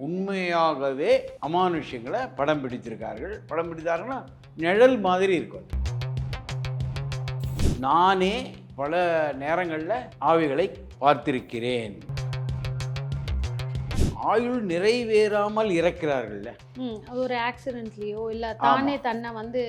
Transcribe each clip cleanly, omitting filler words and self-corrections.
உண்மையாகவே அமானுஷ்யங்களை படம் பிடித்திருக்கார்கள். படம் பிடித்தாருன்னா நிழல் மாதிரி இருக்கும். நானே பல நேரங்களில் ஆவிகளை பார்த்திருக்கிறேன். ஆயுள் நிறைவேறாமல் இறக்கிறார்கள்ல, ஒரு ஆக்சிடென்ட்லயோ இல்ல தானே தன்னை வந்து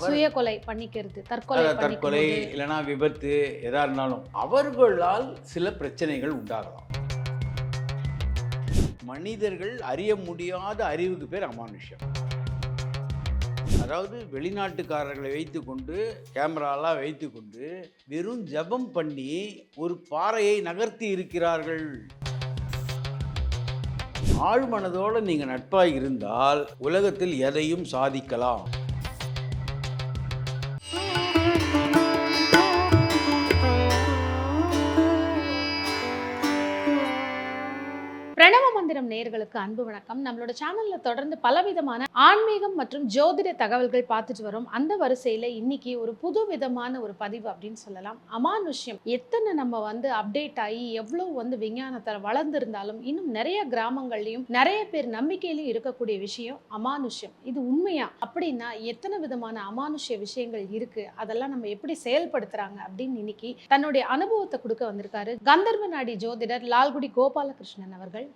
சுய கொலை பண்ணிக்கிறது, தற்கொலை இல்லைன்னா விபத்து எதா இருந்தாலும் அவர்களால் சில பிரச்சனைகள் உண்டாகலாம். மனிதர்கள் அறிய முடியாத அறிவுக்கு பேர் அமானுஷ்யம். அதாவது வெளிநாட்டுக்காரர்களை வைத்துக்கொண்டு கேமராலாம் வைத்துக்கொண்டு வெறும் ஜபம் பண்ணி ஒரு பாறையை நகர்த்தி இருக்கிறார்கள். ஆழ்மனதோடு நீங்கள் நட்பாக இருந்தால் உலகத்தில் எதையும் சாதிக்கலாம். பிரணவ மந்திரம் நேயர்களுக்கு அன்பு வணக்கம். நம்மளோட சேனல்ல தொடர்ந்து பலவிதமான ஆன்மீகம் மற்றும் ஜோதிட தகவல்கள் பார்த்துட்டு வரோம். அந்த வரிசையில இன்னைக்கு ஒரு புது விதமான ஒரு பதிவு அப்படின்னு சொல்லலாம். அமானுஷ்யம் எத்தனை நம்ம வந்து அப்டேட் ஆகி எவ்வளவு வந்து விஞ்ஞானத்தில் வளர்ந்திருந்தாலும் இன்னும் நிறைய கிராமங்கள்லயும் நிறைய பேர் நம்பிக்கையிலும் இருக்கக்கூடிய விஷயம் அமானுஷ்யம். இது உண்மையா அப்படின்னா எத்தனை விதமான அமானுஷ்ய விஷயங்கள் இருக்கு, அதெல்லாம் நம்ம எப்படி செயல்படுத்துறாங்க அப்படின்னு இன்னைக்கு தன்னுடைய அனுபவத்தை கொடுக்க வந்திருக்காரு கந்தர்வ நாடி ஜோதிடர் லால்குடி கோபாலகிருஷ்ணன் அவர்கள்.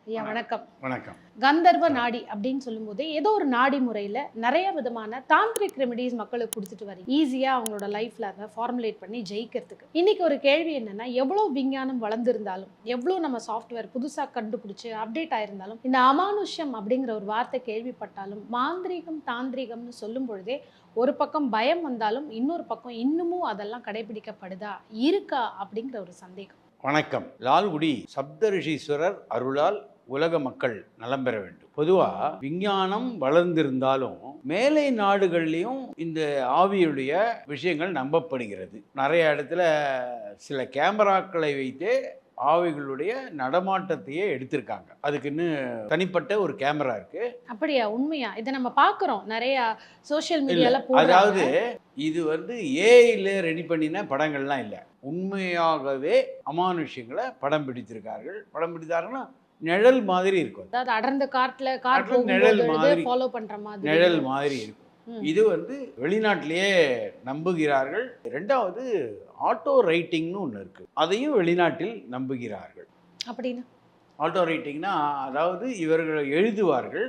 ஐயா வணக்கம். வணக்கம். கந்தர்வ நாடி அப்படின்னு சொல்லும்போது ஏதோ ஒரு நாடி முறையில் நிறைய விதமான தாந்திரிக் ரெமெடிஸ் மக்களுக்கு கொடுத்துட்டு வரீங்க, ஈஸியாக அவங்களோட லைஃப்ல அதை ஃபார்முலேட் பண்ணி ஜெயிக்கிறதுக்கு. இன்னைக்கு ஒரு கேள்வி என்னன்னா, எவ்வளோ விஞ்ஞானம் வளர்ந்துருந்தாலும் எவ்வளோ நம்ம சாஃப்ட்வேர் புதுசாக கண்டுபிடிச்சு அப்டேட் ஆயிருந்தாலும் இந்த அமானுஷ்யம் அப்படிங்கிற ஒரு வார்த்தை கேள்விப்பட்டாலும் மாந்திரீகம் தாந்திரிகம்னு சொல்லும் பொழுதே ஒரு பக்கம் பயம் வந்தாலும் இன்னொரு பக்கம் இன்னமும் அதெல்லாம் கடைபிடிக்கப்படுதா இருக்கா அப்படிங்கிற ஒரு சந்தேகம். வணக்கம். லால்குடி சப்தரிஷீஸ்வரர் அருளால் உலக மக்கள் நலம் பெற வேண்டும். பொதுவாக விஞ்ஞானம் வளர்ந்திருந்தாலும் மேலை நாடுகள்லையும் இந்த ஆவியுடைய விஷயங்கள் நம்பப்படுகிறது. நிறைய இடத்துல சில கேமராக்களை வைத்து ஆவிகளுடைய நடமாட்டத்தையே எடுத்திருக்காங்க. அதுக்குன்னு தனிப்பட்ட ஒரு கேமரா இருக்கு. அப்படியா? உண்மையா? இதை நம்ம பார்க்குறோம் நிறைய சோஷியல் மீடியால. அதாவது இது வந்து ஏஐல ரெடி பண்ணின படங்கள்லாம் இல்லை, உண்மையாகவே அமானுஷ்யங்களை படம் பிடித்திருக்கார்கள். படம் பிடித்தாருன்னா நிழல் மாதிரி இருக்கும். அதாவது அடர்ந்த காட்டுல நிழல் மாதிரி ஃபாலோ பண்ற மாதிரி நிழல் மாதிரி இருக்கும். இது வந்து வெளிநாட்டிலேயே நம்புகிறார்கள். ரெண்டாவது ஆட்டோ ரைட்டிங்னு ஒன்று இருக்கு, அதையும் வெளிநாட்டில் நம்புகிறார்கள். அப்படின்னா ஆட்டோ ரைட்டிங்னா அதாவது இவர்கள் எழுதுவார்கள்,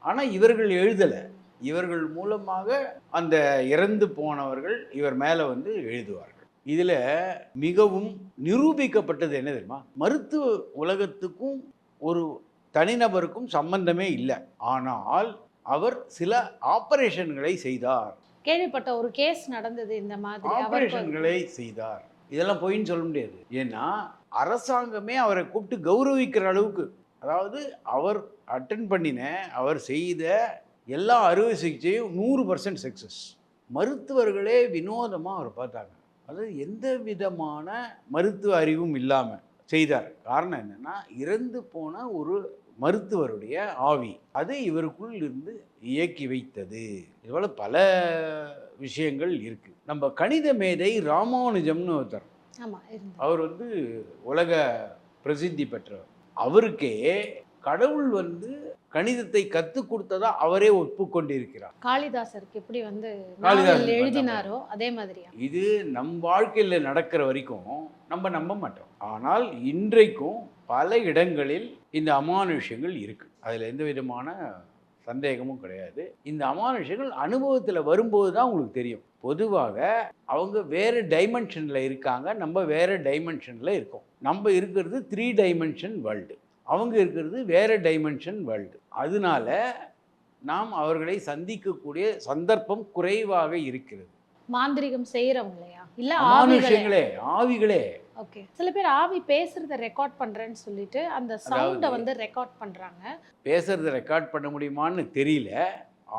ஆனால் இவர்கள் எழுதலை, இவர்கள் மூலமாக அந்த இறந்து போனவர்கள் இவர் மேலே வந்து எழுதுவார்கள். இதில் மிகவும் நிரூபிக்கப்பட்டது என்ன தெரியுமா? மருத்துவ உலகத்துக்கும் ஒரு தனிநபருக்கும் சம்பந்தமே இல்லை, ஆனால் அவர் சில ஆபரேஷன்களை செய்தார். கேள்விப்பட்ட ஒரு கேஸ் நடந்தது இந்த மாதிரி. ஆபரேஷன்களை செய்தார். இதெல்லாம் போயின்னு சொல்ல முடியாது. ஏன்னா அரசாங்கமே அவரை கூப்பிட்டு கௌரவிக்கிற அளவுக்கு, அதாவது அவர் அட்டன் பண்ணின அவர் செய்த எல்லா அறுவை சிகிச்சையும் 100% சக்ஸஸ். மருத்துவர்களே வினோதமாக அவர் பார்த்தாங்க. அது எந்த விதமான மருத்துவ அறிவும் இல்லாமல் செய்தார். காரணம் என்னென்னா, இறந்து போன ஒரு மருத்துவருடைய ஆவி அது இவருக்குள் இருந்து இயக்கி வைத்தது. இதுபோல் பல விஷயங்கள் இருக்குது. நம்ம கணித மேதை ராமானுஜம்னு ஒருத்தர், அவர் வந்து உலக பிரசித்தி பெற்றவர். அவருக்கே கடவுள் வந்து கணிதத்தை கற்றுக் கொடுத்ததா அவரே ஒப்புக்கொண்டிருக்கிறார். காளிதாசருக்கு எப்படி வந்து எழுதினாரோ அதே மாதிரி. இது நம் வாழ்க்கையில் நடக்கிற வரைக்கும் நம்ம நம்ப மாட்டோம், ஆனால் இன்றைக்கும் பல இடங்களில் இந்த அமானுஷ்யங்கள் இருக்குது. அதில் எந்த விதமான சந்தேகமும் கிடையாது. இந்த அமானுஷ்யங்கள் அனுபவத்தில் வரும்போது தான் உங்களுக்கு தெரியும். பொதுவாக அவங்க வேறு டைமென்ஷனில் இருக்காங்க, நம்ம வேறு டைமென்ஷனில் இருக்கோம். நம்ம இருக்கிறது 3 டைமென்ஷன் வேர்ல்டு, அவங்க இருக்கிறது வேறு டைமென்ஷன் வேர்ல்டு. அதனால நாம் அவர்களை சந்திக்கக்கூடிய சந்தர்ப்பம் குறைவாக இருக்கிறது. மாந்திரிகம் செய்யறவங்களையா இல்ல ஆவிகளே? ஓகே. சில பேர் ஆவி பேசுறத ரெக்கார்ட் பண்றேன்னு சொல்லிட்டு அந்த சவுண்டை வந்து ரெக்கார்ட் பண்றாங்க. பேசுறத ரெக்கார்ட் பண்ண முடியுமான்னு தெரியல,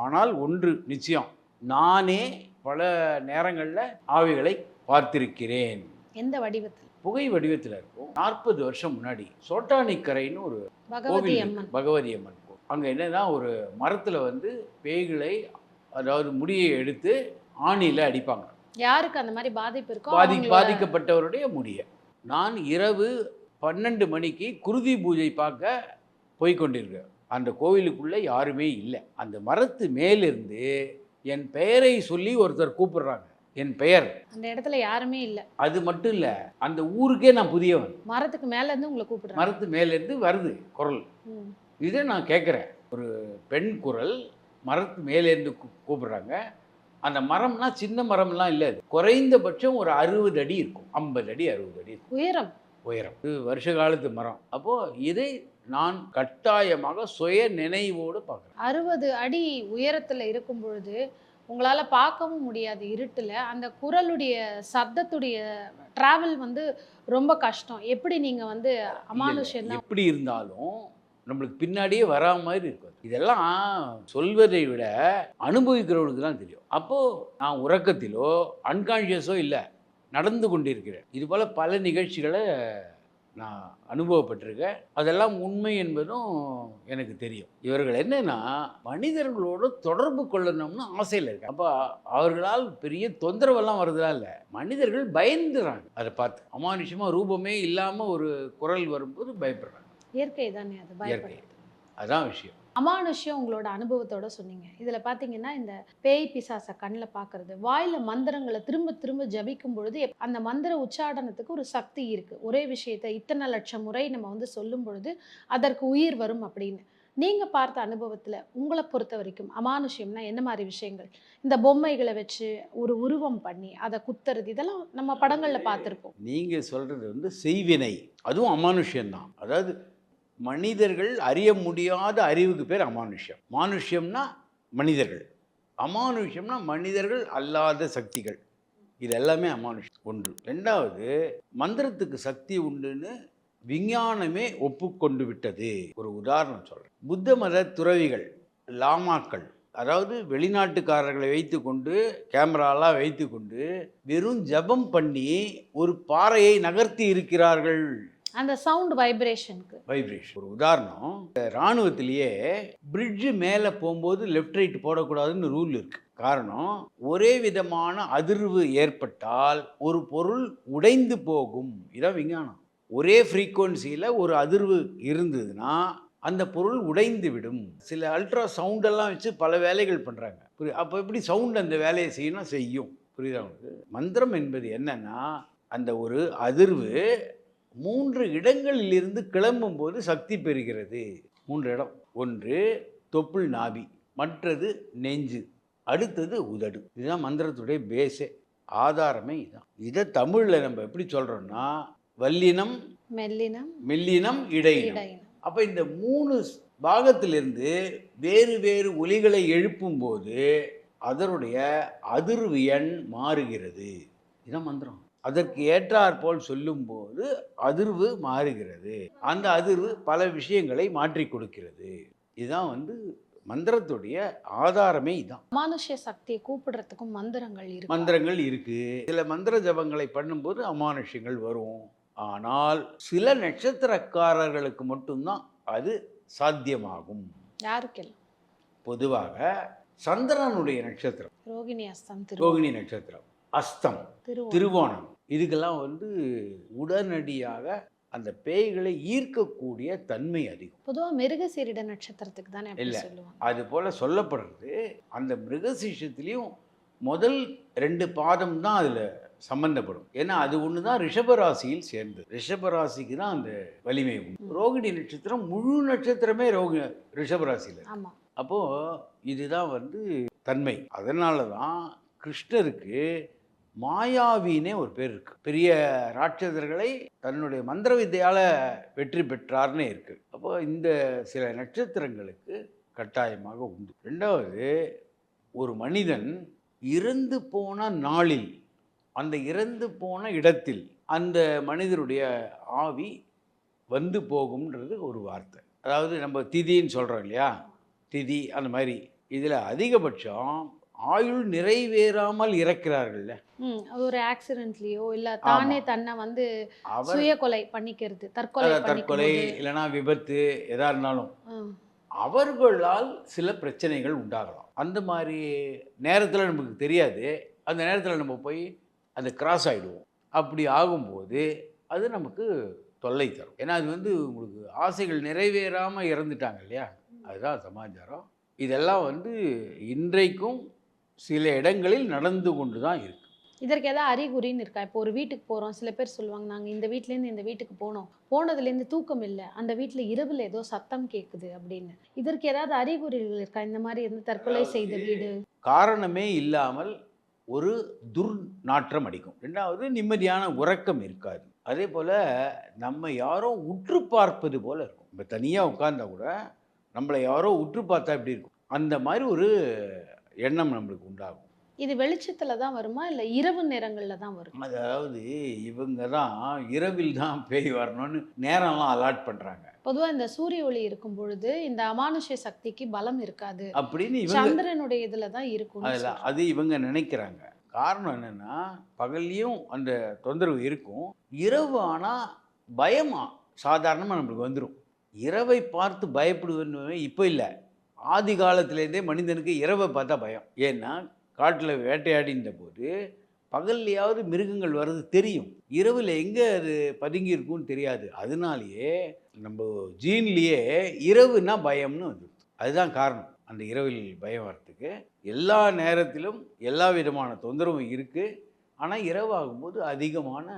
ஆனால் ஒன்று நிச்சயம், நானே பல நேரங்களில் ஆவிகளை பார்த்திருக்கிறேன். எந்த வடிவத்தில்? புகை வடிவத்தில் இருக்கும். 40 வருஷம் முன்னாடி சோட்டானிக்கரைன்னு ஒரு பகவதி அம்மன், அங்கே என்னன்னா ஒரு மரத்தில் வந்து பேய்களை, அதாவது முடியை எடுத்து ஆணியில் அடிப்பாங்க. யாருக்கு அந்த மாதிரி பாதிப்பு இருக்கோ பாதிக்கப்பட்டவருடைய முடியை. நான் இரவு 12 மணிக்கு குருதி பூஜை பார்க்க போய் கொண்டிருக்கு. அந்த கோவிலுக்குள்ளே யாருமே இல்லை. அந்த மரத்து மேலிருந்து என் பெயரை சொல்லி ஒருத்தர் கூப்பிடுறாங்க. என் பெயர். அந்த இடத்துல யாருமே இல்ல. அது மட்டும் இல்லை, அந்த ஊருக்கே நான் புதியவன். மரத்துக்கு மேல இருந்து உங்களை கூப்பிடுறாங்க. மரத்து மேலேருந்து வருது குரல். இதை நான் கேட்குறேன். ஒரு பெண் குரல் மரத்து மேலேருந்து கூப்பிடுறாங்க. அந்த மரம்னா சின்ன மரம்லாம் இல்லை. அது குறைந்தபட்சம் ஒரு 60 அடி இருக்கும். 50 அடி 60 அடி இருக்கும் உயரம். இது வருஷ காலத்து மரம். அப்போது இதை நான் கட்டாயமாக சுய நினைவோடு பார்க்குறேன். 60 அடி உயரத்துல இருக்கும் பொழுது உங்களால பார்க்கவும் முடியாது இருட்டுல. அந்த குரலுடைய சத்தத்துடைய டிராவல் வந்து ரொம்ப கஷ்டம். எப்படி நீங்க வந்து அமானுஷ்யம் தான். எப்படி இருந்தாலும் நம்மளுக்கு பின்னாடியே வரா மாதிரி இருக்கும். இதெல்லாம் சொல்வதை விட அனுபவிக்கிறவனுக்கு தான் தெரியும். அப்போது நான் உறக்கத்திலோ அன்கான்ஷியஸோ இல்லை, நடந்து கொண்டிருக்கிறேன். இதுபோல் பல நிகழ்ச்சிகளை நான் அனுபவப்பட்டிருக்கேன். அதெல்லாம் உண்மை என்பதும் எனக்கு தெரியும். இவர்கள் என்னென்னா மனிதர்களோடு தொடர்பு கொள்ளணும்னு ஆசையில் இருக்கு. அப்போ அவர்களால் பெரிய தொந்தரவெல்லாம் வருதா இல்லை, மனிதர்கள் பயந்துறாங்க. அதை பார்த்து அமானுஷமாக ரூபமே இல்லாமல் ஒரு குரல் வரும்போது பயப்படுறாங்க. இயற்கை தானே அது, இயற்கை. அதான் விஷயம். அமானுஷ்யம் உங்களோட அனுபவத்தோட சொன்னீங்க. இதுல பாத்தீங்கன்னா இந்த பேய் பிசாசை கண்ணில் பார்க்கறது, வாயில மந்திரங்களை திரும்ப திரும்ப ஜபிக்கும் பொழுது அந்த மந்திர உச்சாடனத்துக்கு ஒரு சக்தி இருக்கு. ஒரே விஷயத்தை இத்தனை லட்சம் முறை நம்ம வந்து சொல்லும் பொழுது அதற்கு உயிர் வரும் அப்படின்னு. நீங்க பார்த்த அனுபவத்துல உங்களை பொறுத்த வரைக்கும் அமானுஷ்யம்னா என்ன மாதிரி விஷயங்கள்? இந்த பொம்மைகளை வச்சு ஒரு உருவம் பண்ணி அதை குத்துறது, இதெல்லாம் நம்ம படங்கள்ல பார்த்துருப்போம். நீங்க சொல்றது வந்து செய்வினை, அதுவும் அமானுஷ்யம்தான். அதாவது மனிதர்கள் அறிய முடியாத அறிவுக்கு பேர் அமானுஷ்யம். மானுஷ்யம்னா மனிதர்கள், அமானுஷ்யம்னா மனிதர்கள் அல்லாத சக்திகள். இது எல்லாமே அமானுஷ்யம். ஒன்று. ரெண்டாவது, மந்திரத்துக்கு சக்தி உண்டுன்னு விஞ்ஞானமே ஒப்புக்கொண்டு விட்டது. ஒரு உதாரணம் சொல்கிறேன். புத்த மத துறவிகள், லாமாக்கள், அதாவது வெளிநாட்டுக்காரர்களை வைத்து கொண்டு கேமராலாம் வைத்து கொண்டு வெறும் ஜபம் பண்ணி ஒரு பாறையை நகர்த்தி இருக்கிறார்கள். அந்த சவுண்ட் வைப்ரேஷன். ஒரு உதாரணம், இராணுவத்திலேயே பிரிட்ஜு மேலே போகும்போது லெஃப்ட் ரைட் போடக்கூடாதுன்னு ரூல் இருக்கு. காரணம், ஒரே விதமான அதிர்வு ஏற்பட்டால் ஒரு பொருள் உடைந்து போகும். இதான் விஞ்ஞானம். ஒரே ஃப்ரீக்குவன்சியில் ஒரு அதிர்வு இருந்ததுன்னா அந்த பொருள் உடைந்து விடும். சில அல்ட்ரா சவுண்டெல்லாம் வச்சு பல வேலைகள் பண்ணுறாங்க. அப்போ எப்படி சவுண்ட் அந்த வேலையை செய்யணும்? செய்யும். புரியுதா உங்களுக்கு? மந்திரம் என்பது என்னன்னா, அந்த ஒரு அதிர்வு 3 இடங்களிலிருந்து கிளம்பும் போது சக்தி பெறுகிறது. 3 இடம். ஒன்று தொப்புள் நாபி, மற்றது நெஞ்சு, அடுத்தது உதடு. இதுதான் மந்திரத்துடைய பேஸே, ஆதாரமே இதுதான். இதை தமிழில் நம்ம எப்படி சொல்கிறோம்னா வல்லினம், மெல்லினம், இடையினம். அப்போ இந்த 3 பாகத்திலிருந்து வேறு வேறு ஒலிகளை எழுப்பும்போது அதனுடைய அதிர்வு எண் மாறுகிறது. இதுதான் மந்திரம். அதற்கு ஏற்றாற்போல் சொல்லும்போது அதிர்வு மாறுகிறது. அந்த அதிர்வு பல விஷயங்களை மாற்றி கொடுக்கிறது. இதுதான் வந்து மந்திரத்துடைய ஆதாரமே இதுதான். அமானுஷ்ய சக்தியை கூப்பிடுறதுக்கும் மந்திரங்கள் இருக்கு. சில மந்திர ஜபங்களை பண்ணும்போது அமானுஷ்யங்கள் வரும். ஆனால் சில நட்சத்திரக்காரர்களுக்கு மட்டும்தான் அது சாத்தியமாகும். யாருக்கெல்லாம்? பொதுவாக சந்திரனுடைய நட்சத்திரம் ரோகிணி நட்சத்திரம், அஸ்தம், திருவோணம், இதுக்கெல்லாம் வந்து உடனடியாக அந்த பேய்களை ஈர்க்கக்கூடிய தன்மை அதிகம். பொதுவாக மிருகசீரிட நட்சத்திரத்துக்கு தானே இல்லை, அது போல சொல்லப்படுறது. அந்த மிருகசீஷத்துலேயும் முதல் 2 பாதம் தான் அதில் சம்பந்தப்படும். ஏன்னா அது ஒன்று தான் ரிஷபராசியில் சேர்ந்தது. ரிஷபராசிக்கு தான் அந்த வலிமை உண்டு. ரோகிணி நட்சத்திரம் முழு நட்சத்திரமே ரிஷபராசியில். அப்போது இதுதான் வந்து தன்மை. அதனால தான் கிருஷ்ணருக்கு மாயாவினே ஒரு பேர் இருக்கு. பெரிய ராட்சதர்களை தன்னுடைய மந்திர வித்தையால் வெற்றி பெற்றார்னே இருக்கு. அப்போ இந்த சில நட்சத்திரங்களுக்கு கட்டாயமாக உண்டு. ரெண்டாவது, ஒரு மனிதன் இறந்து போன நாளில், அந்த இறந்து போன இடத்தில் அந்த மனிதருடைய ஆவி வந்து போகும்ன்றது ஒரு வார்த்தை. அதாவது நம்ம திதின்னு சொல்கிறோம் இல்லையா, திதி அந்த மாதிரி. இதில் அதிகபட்சம் ஆயுள் நிறைவேறாமல் இறக்கிறார்கள்ல, ஒரு ஆக்சிடென்ட்லயோ இல்ல தானே தன்னை வந்து சுய கொலை பண்ணிக்கிறது, தற்கொலை இல்லைன்னா விபத்து, எதா இருந்தாலும் அவர்களால் சில பிரச்சனைகள் உண்டாகலாம். அந்த மாதிரி நேரத்தில் நமக்கு தெரியாது. அந்த நேரத்தில் நம்ம போய் அந்த கிராஸ் ஆகிடுவோம். அப்படி ஆகும்போது அது நமக்கு தொல்லை தரும். ஏன்னா அது வந்து உங்களுக்கு ஆசைகள் நிறைவேறாமல் இறந்துட்டாங்க இல்லையா, அதுதான் சமாச்சாரம். இதெல்லாம் வந்து இன்றைக்கும் சில இடங்களில் நடந்து கொண்டு தான் இருக்கு. இதற்கு ஏதாவது அறிகுறின்னு இருக்கா? இப்போ ஒரு வீட்டுக்கு போறோம், சில பேர் சொல்லுவாங்க, நாங்க இந்த வீட்லேருந்து இந்த வீட்டுக்கு போனோம், போனதுலேருந்து தூக்கம் இல்லை, அந்த வீட்டில் இரவில் ஏதோ சத்தம் கேட்குது அப்படின்னு. இதற்கு ஏதாவது அறிகுறிகள் இருக்கா? இந்த மாதிரி இருந்து தற்கொலை செய்த வீடு. காரணமே இல்லாமல் ஒரு துர்நாற்றம் அடிக்கும். ரெண்டாவது நிம்மதியான உறக்கம் இருக்காது. அதே போல் நம்ம யாரோ உற்று பார்ப்பது போல இருக்கும். இப்போ தனியாக உட்கார்ந்தா கூட நம்மளை யாரோ உற்று பார்த்தா எப்படி இருக்கும், அந்த மாதிரி ஒரு எண்ணம் நம்மளுக்கு உண்டாகும். இது வெளிச்சத்துல தான் வருமா, இல்லை இரவு நேரங்கள்ல தான் வரும்? அதாவது இவங்க தான் இரவில் தான் பேய் வரணும்னு நேரம்லாம் அலாட் பண்ணுறாங்க. பொதுவா இந்த சூரிய ஒளி இருக்கும் பொழுது இந்த அமானுஷ்ய சக்திக்கு பலம் இருக்காது அப்படின்னு இவங்க சந்திரனுடைய இதுல தான் இருக்கும். அது இவங்க நினைக்கிறாங்க. காரணம் என்னன்னா, பகல்லையும் அந்த தொந்தரவு இருக்கும், இரவு ஆனால் பயமா சாதாரணமாக நம்மளுக்கு வந்துடும். இரவை பார்த்து பயப்படுவேன்னு இப்போ இல்லை, ஆதி காலத்துலேருந்தே மனிதனுக்கு இரவை பார்த்தா பயம். ஏன்னா காட்டில் வேட்டையாடின்ற போது பகல்லையாவது மிருகங்கள் வர்றது தெரியும், இரவில் எங்கே அது பதுங்கி இருக்கும்னு தெரியாது. அதனாலேயே நம்ம ஜீன்லேயே இரவுனா பயம்னு வந்துடும். அதுதான் காரணம் அந்த இரவில் பயம் வர்றதுக்கு. எல்லா நேரத்திலும் எல்லா விதமான தொந்தரவும் இருக்குது, ஆனால் இரவு ஆகும்போது அதிகமான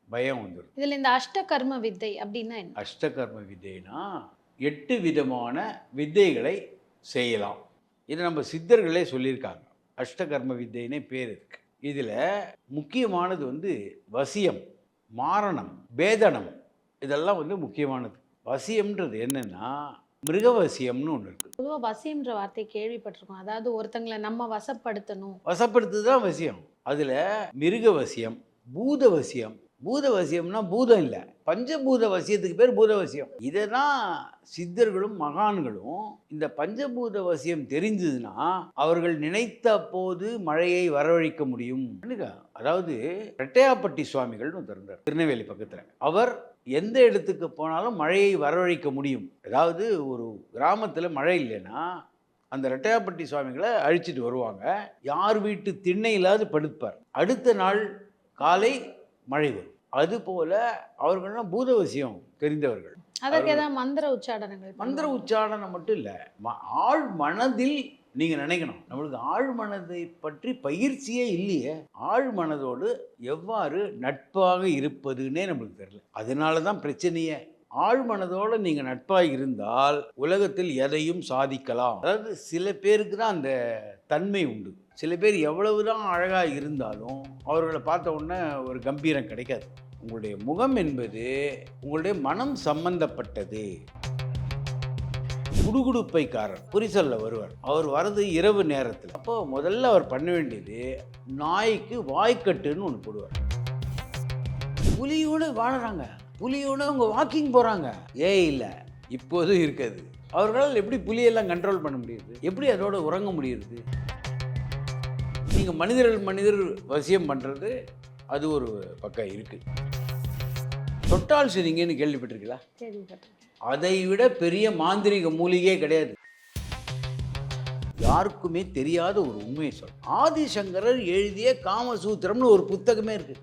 பயம் வந்துடும். இதில் இந்த அஷ்டகர்ம வித்தை அப்படின்னா என்ன? அஷ்டகர்ம வித்தைனா 8 விதமான வித்தைகளை செய்யலாம். இதை நம்ம சித்தர்களே சொல்லியிருக்காங்க. அஷ்டகர்ம வித்தைனே பேர் இருக்கு. இதில் முக்கியமானது வந்து வசியம், மாரணம், பேதனம், இதெல்லாம் வந்து முக்கியமானது. வசியம்ன்றது என்னன்னா மிருகவசியம்னு ஒன்று இருக்குது. பொதுவாக வசியம்ன்ற வார்த்தை கேள்விப்பட்டிருக்கோம், அதாவது ஒருத்தங்களை நம்ம வசப்படுத்தணும். வசப்படுத்துறது தான் வசியம். அதில் மிருகவசியம், பூதவசியம். பூதவசியம்னா பூதம் இல்லை, பஞ்சபூத வசியத்துக்கு பேர் பூதவசியம். இதை தான் சித்தர்களும் மகான்களும் இந்த பஞ்சபூத வசியம் தெரிஞ்சதுன்னா அவர்கள் நினைத்த போது மழையை வரவழைக்க முடியும். அதாவது ரெட்டையாப்பட்டி சுவாமிகள்னு திறந்தார் திருநெல்வேலி பக்கத்தில். அவர் எந்த இடத்துக்கு போனாலும் மழையை வரவழைக்க முடியும். அதாவது ஒரு கிராமத்தில் மழை இல்லைன்னா அந்த ரெட்டையாப்பட்டி சுவாமிகளை அழிச்சிட்டு வருவாங்க, யார் வீட்டு திண்ணையிலாவது படுப்பார், அடுத்த நாள் காலை மழை வரும். அதுபோல அவர்கள்லாம் பூதவசியம் தெரிந்தவர்கள். அதற்கு ஏதாவது மந்திர உச்சாடனங்கள்? மந்திர உச்சாடனம் மட்டும் இல்லை, ஆழ் மனதில் நீங்கள் நினைக்கணும். நம்மளுக்கு ஆழ் மனதை பற்றி பயிற்சியே இல்லையே. ஆழ் மனதோடு எவ்வாறு நட்பாக இருப்பதுன்னே நம்மளுக்கு தெரியல. அதனால தான் பிரச்சனையே. ஆழ் மனதோடு நீங்கள் நட்பாக இருந்தால் உலகத்தில் எதையும் சாதிக்கலாம். அதாவது சில பேருக்கு தான் அந்த தன்மை உண்டு. சில பேர் எவ்வளவுதான் அழகாக இருந்தாலும் அவர்களை பார்த்த உடனே ஒரு கம்பீரம் கிடைக்காது. உங்களுடைய முகம் என்பது உங்களுடைய மனம் சம்பந்தப்பட்டது. குடுகுடுப்பைக்காரர் புரிசல்ல வருவார், அவர் வர்றது இரவு நேரத்தில். அப்போ முதல்ல அவர் பண்ண வேண்டியது நாய்க்கு வாய்க்கட்டுன்னு ஒன்று போடுவார். புலியோடு வாழறாங்க, புலியோடு அவங்க வாக்கிங் போகிறாங்க. இல்லை இப்போதும் இருக்காது. அவர்களால் எப்படி புலியெல்லாம் கண்ட்ரோல் பண்ண முடியுது, எப்படி அதோட உறங்க முடியுது? நீங்கள் மனிதர் வசியம் பண்ணுறது அது ஒரு பக்கம் இருக்குது. தொட்டால் சரிங்கன்னு கேள்விப்பட்டிருக்கீங்களா? அதை விட பெரிய மாந்திரிக மூலிகையே கிடையாது. யாருக்குமே தெரியாத ஒரு உண்மையை சொல். ஆதிசங்கரர் எழுதிய காமசூத்திரம்னு ஒரு புத்தகமே இருக்கு.